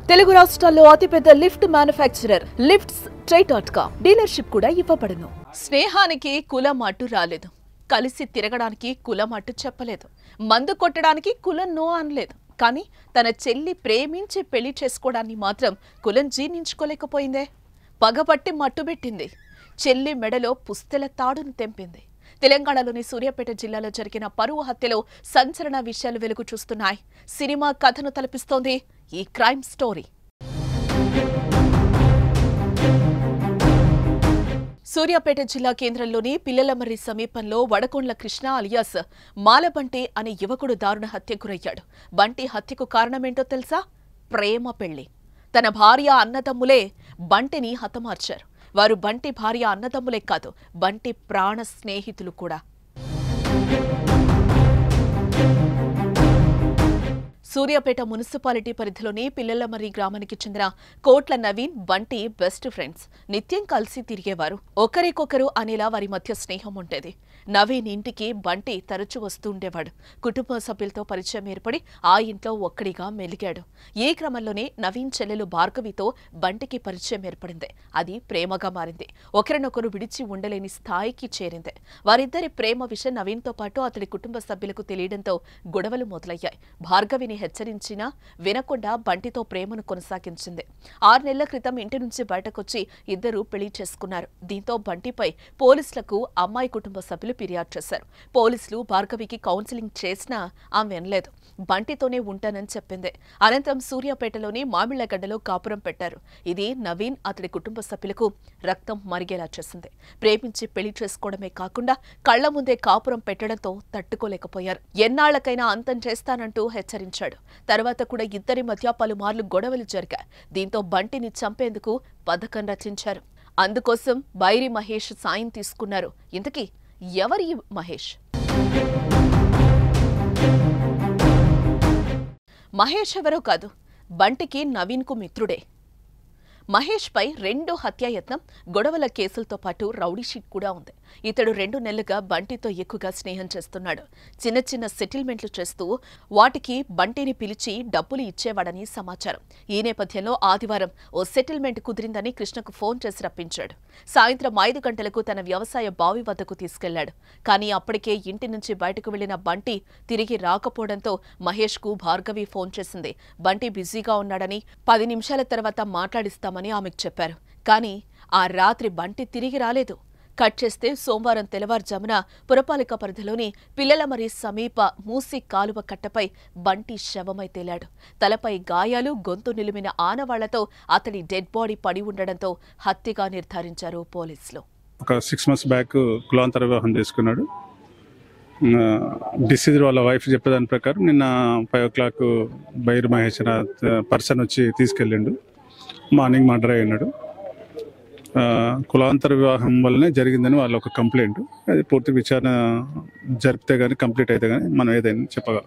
తెలుగు రాష్ట్రాల్లో అతిపెద్ద lift manufacturer lifts ట్రై.com dealership కూడా ఇవ్వబడును. స్నేహానికి కులం అడ్డు రాలేదు, కలిసి తిరగడానికి కులం అడ్డు చెప్పలేదు, మందు కొట్టడానికి కులం నో అనలేదు. కానీ తన చెల్లి ప్రేమించి పెళ్లి చేసుకోవడాన్ని మాత్రం కులం జీర్ణించుకోలేకపోయిందే. పగపట్టి మట్టుబెట్టింది. చెల్లి మెడలో పుస్తెల తాడును తెంపింది. తెలంగాణలోని సూర్యాపేట జిల్లాలో జరిగిన పరువు హత్యలో సంచలన విషయాలు వెలుగు చూస్తున్నాయి. సినిమా కథను తలపిస్తోంది ఈ క్రైమ్ స్టోరీ. సూర్యాపేట జిల్లా కేంద్రంలోని పిల్లలమర్రి సమీపంలో వడకొండ్ల కృష్ణ అలియాస్ మాలబంటి అనే యువకుడు దారుణ హత్యకు గురయ్యాడు. బంటి హత్యకు కారణమేంటో తెలుసా? ప్రేమ పెళ్లి. తన భార్య అన్నదమ్ములే బంటిని హతమార్చారు. వారు బంటి భార్య అన్నదమ్ములే కాదు, బంటి ప్రాణ స్నేహితులు కూడా. సూర్యాపేట మున్సిపాలిటీ పరిధిలోని పిల్లలమర్రి గ్రామానికి చెందిన కోట్ల నవీన్, బంటి బెస్ట్ ఫ్రెండ్స్. నిత్యం కలిసి తిరిగేవారు. ఒకరికొకరు అనేలా వారి మధ్య స్నేహం ఉండేది. నవీన్ ఇంటికి బంటి తరచూ వస్తూ ఉండేవాడు. కుటుంబ సభ్యులతో పరిచయం ఏర్పడి ఆ ఇంట్లో ఒక్కడిగా మెలిగాడు. ఈ క్రమంలోనే నవీన్ చెల్లెలు భార్గవితో బంటికి పరిచయం ఏర్పడింది. అది ప్రేమగా మారింది. ఒకరినొకరు విడిచి ఉండలేని స్థాయికి చేరింది. వారిద్దరి ప్రేమ విషయం నవీన్తో పాటు అతడి కుటుంబ సభ్యులకు తెలియడంతో గొడవలు మొదలయ్యాయి. భార్గవిని హెచ్చరించినా వినకుండా బంటితో ప్రేమను కొనసాగించింది. 6 నెలల క్రితం ఇంటి నుంచి బయటకొచ్చి ఇద్దరూ పెళ్లి చేసుకున్నారు. దీంతో బంటిపై పోలీసులకు అమ్మాయి కుటుంబ సభ్యులు ఫిర్యాదు చేశారు. పోలీసులు భార్గవికి కౌన్సిలింగ్ చేసినా ఆమె వినలేదు. బంటితోనే ఉంటానని చెప్పింది. అనంతరం సూర్యాపేటలోని మామిళ్లగడ్డలో కాపురం పెట్టారు. ఇది నవీన్, అతడి కుటుంబ సభ్యులకు రక్తం మరిగేలా చేసింది. ప్రేమించి పెళ్లి చేసుకోవడమే కాకుండా కళ్ల ముందే కాపురం పెట్టడంతో తట్టుకోలేకపోయారు. ఎన్నాళ్లకైనా అంతం చేస్తానంటూ హెచ్చరించాడు. తర్వాత కూడా ఇద్దరి మధ్య పలుమార్లు గొడవలు జరిగాయి. దీంతో బంటిని చంపేందుకు పథకం రచించారు. అందుకోసం బైరి మహేష్ సాయం తీసుకున్నారు. ఇంతకీ ఎవరి మహేష్? మహేష్ ఎవరో కాదు, బంటికి నవీన్కు మిత్రుడే. మహేష్ పై 2 హత్యాయత్నం, గొడవల కేసులతో పాటు రౌడీ షీట్ కూడా ఉంది. ఇతడు 2 నెలలుగా బంటితో ఎక్కువగా స్నేహం చేస్తున్నాడు. చిన్న చిన్న సెటిల్మెంట్లు చేస్తూ వాటికి బంటిని పిలిచి డబ్బులు ఇచ్చేవాడని సమాచారం. ఈ నేపథ్యంలో ఆదివారం ఓ సెటిల్మెంట్ కుదిరిందని కృష్ణకు ఫోన్ చేసి రప్పించాడు. సాయంత్రం 5 గంటలకు తన వ్యవసాయ బావి వద్దకు తీసుకెళ్లాడు. కానీ అప్పటికే ఇంటి నుంచి బయటకు వెళ్లిన బంటి తిరిగి రాకపోవడంతో మహేష్కు భార్గవి ఫోన్ చేసింది. బంటి బిజీగా ఉన్నాడని 10 నిమిషాల తర్వాత మాట్లాడిస్తామని ఆమెకు చెప్పారు. కానీ ఆ రాత్రి బంటి తిరిగి రాలేదు. కట్ చేస్తే సోమవారం తెల్లవారుజామున పురపాలిక పరిధిలోని పిల్లలమర్రి సమీప మూసి కాలువ కట్టపై బంటి శవమై తేలాడు. తలపై గాయాలు, గొంతు నిలిమిన ఆనవాళ్లతో అతడి డెడ్ బాడీ పడి ఉండడంతో హత్యగా నిర్ధారించారు పోలీసులు. ఒక 6 months బ్యాక్ కులాంతర వివాహం చేసుకున్నాడు. డిసీజర్ వాళ్ళ వైఫ్ చెప్పేదాని ప్రకారం నిన్న 5 o'clock బైర్ మహేష్ పర్సన్ వచ్చి తీసుకెళ్ళిండు. మార్నింగ్ మర్డర్ అయినాడు. కులాంతర వివాహం వల్లనే జరిగిందని వాళ్ళ ఒక కంప్లైంట్. అది పూర్తి విచారణ జరిపితే కానీ కంప్లీట్ అయితే కానీ మనం ఏదైనా చెప్పగలం.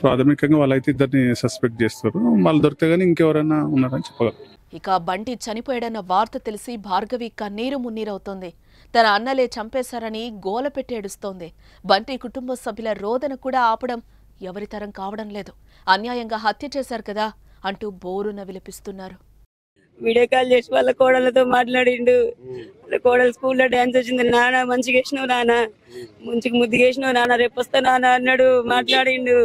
ప్రాథమికంగా వాళ్ళైతే ఇద్దరిని సస్పెక్ట్ చేస్తారు. వాళ్ళు దొరికితే కానీ ఇంకెవరైనా ఉన్నారని చెప్పగలం. ఇక బంటి చనిపోయాడన్న వార్త తెలిసి భార్గవి కన్నీరు మున్నీరవుతోంది. తన అన్నలే చంపేశారని గోల పెట్టి ఏడుస్తోంది. బంటి కుటుంబ సభ్యుల రోదన కూడా ఆపడం ఎవరితరం కావడం లేదు. అన్యాయంగా హత్య చేశారు కదా అంటూ బోరున విలపిస్తున్నారు. వీడియో కాల్ చేసి వాళ్ళ కోడలతో మాట్లాడిండు. వాళ్ళ కోడలు స్కూల్లో డాన్స్ వచ్చింది. నాన్న మంచిగా వేసినావు, నాన్న మంచిగా ముద్దుగా వేసినావు, నాన్న రేపు వస్తా నాన్న అన్నాడు. మాట్లాడిండు,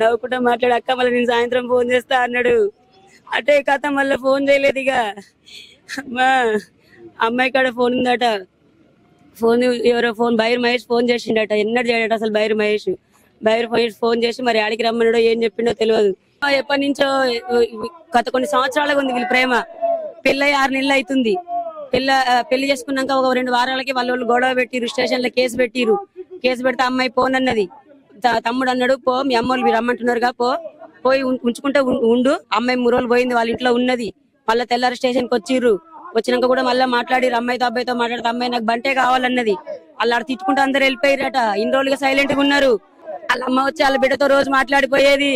నవ్వుకుంటా మాట్లాడి అక్క మళ్ళీ నేను సాయంత్రం ఫోన్ చేస్తా అన్నాడు. అటే కథ మళ్ళీ ఫోన్ చేయలేదు. ఇక అమ్మా అమ్మాయి కాడ ఫోన్ ఉందట. ఫోన్ ఎవరో ఫోన్ బైర్ మహేష్ ఫోన్ చేసిండట. ఎన్నడూ చేయడట అసలు బైర్ మహేష్ ఫోన్ చేసి మరి ఆడికి రమ్మన్నాడో ఏం చెప్పిండో తెలియదు. ఎప్పటి నుంచో గత కొన్ని సంవత్సరాలుగా ఉంది వీళ్ళ ప్రేమ. పెళ్ళై 6 నెలలు అవుతుంది. పెళ్లి చేసుకున్నాక ఒక 2 వారాలకి వాళ్ళు గొడవ పెట్టిరు. స్టేషన్ లో కేసు పెట్టిరు. కేసు పెడితే అమ్మాయి ఫోన్ అన్నది. తమ్ముడు అన్నాడు, పో మీ అమ్మోళ్ళు మీరు రమ్మంటున్నారుగా, పోయి ఉంచుకుంటే ఉండు. అమ్మాయి 3 రోజులు పోయింది, వాళ్ళ ఇంట్లో ఉన్నది. మళ్ళీ తెల్లారి స్టేషన్ కి వచ్చిర్రు. వచ్చినాక కూడా మళ్ళీ మాట్లాడిరు. అమ్మాయితో అబ్బాయితో మాట్లాడితే అమ్మాయి నాకు బంటే కావాలన్నది. వాళ్ళు ఆడ తిట్టుకుంటూ అందరు వెళ్ళిపోయారట. ఇన్ని రోజులుగా సైలెంట్ గా ఉన్నారు. వాళ్ళ అమ్మ వచ్చి వాళ్ళ బిడ్డతో రోజు మాట్లాడిపోయేది,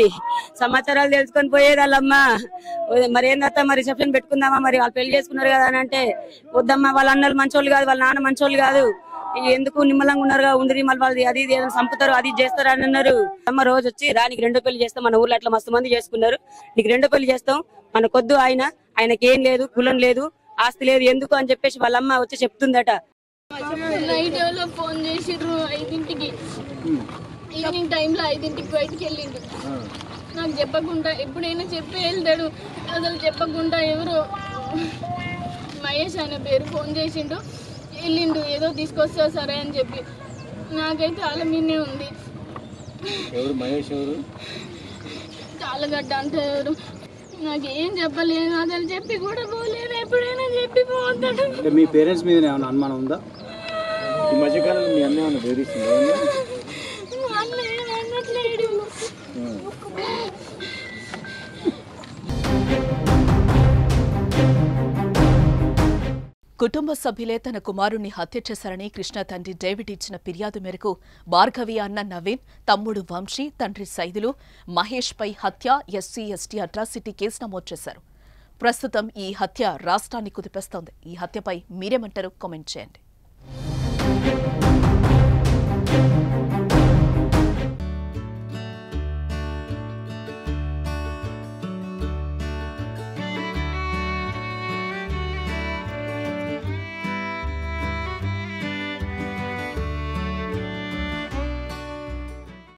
సమాచారాలు తెలుసుకొని పోయేది వాళ్ళమ్మ. మరి ఏందత్తా మరి రిసెప్షన్ పెట్టుకుందామా, మరి వాళ్ళు పెళ్లి చేసుకున్నారు కదా అని అంటే వద్దమ్మా, వాళ్ళ అన్నలు మంచోళ్ళు కాదు, వాళ్ళ నాన్న మంచోళ్ళు కాదు, ఎందుకు నిమ్మలంగా ఉన్నారుగా ఉండి మళ్ళీ వాళ్ళు అది ఇది ఏదైనా చంపుతారు అది చేస్తారు అని అన్నారు. అమ్మ రోజు వచ్చి నీకు రెండో పెళ్లి చేస్తాం, మన ఊర్లో అట్లా మస్తు మంది చేసుకున్నారు, నీకు రెండో పెళ్లి చేస్తాం, మనకొద్దు ఆయనకేం లేదు, కులం లేదు, ఆస్తి లేదు, ఎందుకు అని చెప్పేసి వాళ్ళ అమ్మ వచ్చి చెప్తుందట. నైట్ ఫోన్ చేసిర్రు 5ంటికి, ఈవినింగ్ టైంలో 5ంటికి బయటికి వెళ్ళిండు. నాకు చెప్పకుండా ఎప్పుడైనా చెప్పి వెళ్తాడు, అసలు చెప్పకుండా ఎవరో మహేష్ అనే పేరు ఫోన్ చేసిండు, వెళ్ళిండు, ఏదో తీసుకొస్తా సరే అని చెప్పి. నాకైతే వాళ్ళ మీదే ఉంది. చాలగడ్డ అంటే ఎవరు నాకేం చెప్పలేదు, అసలు చెప్పి కూడా పోలేదు, ఎప్పుడైనా చెప్పి పోతాడు. మీ పేరెంట్స్ మీద ఏమైనా అనుమానం ఉందా? ఈ మధ్యకాలంలో మీ అన్న ఏమైనా బెదిరిస్తుందా? అనట్లేడు. కుటుంబ సభ్యులే తన కుమారుణ్ణి హత్య చేశారని కృష్ణ తండ్రి డేవిడ్ ఇచ్చిన ఫిర్యాదు మేరకు భార్గవి అన్న నవీన్, తమ్ముడు వంశీ, తండ్రి సైదులు, మహేష్పై హత్య, ఎస్సీ ఎస్టీ అట్రాసిటీ కేసు నమోదు చేశారు. ప్రస్తుతం ఈ హత్య రాష్ట్రాన్ని కుదిపేస్తోంది. ఈ హత్యపై మీరేమంటారు? కామెంట్ చేయండి.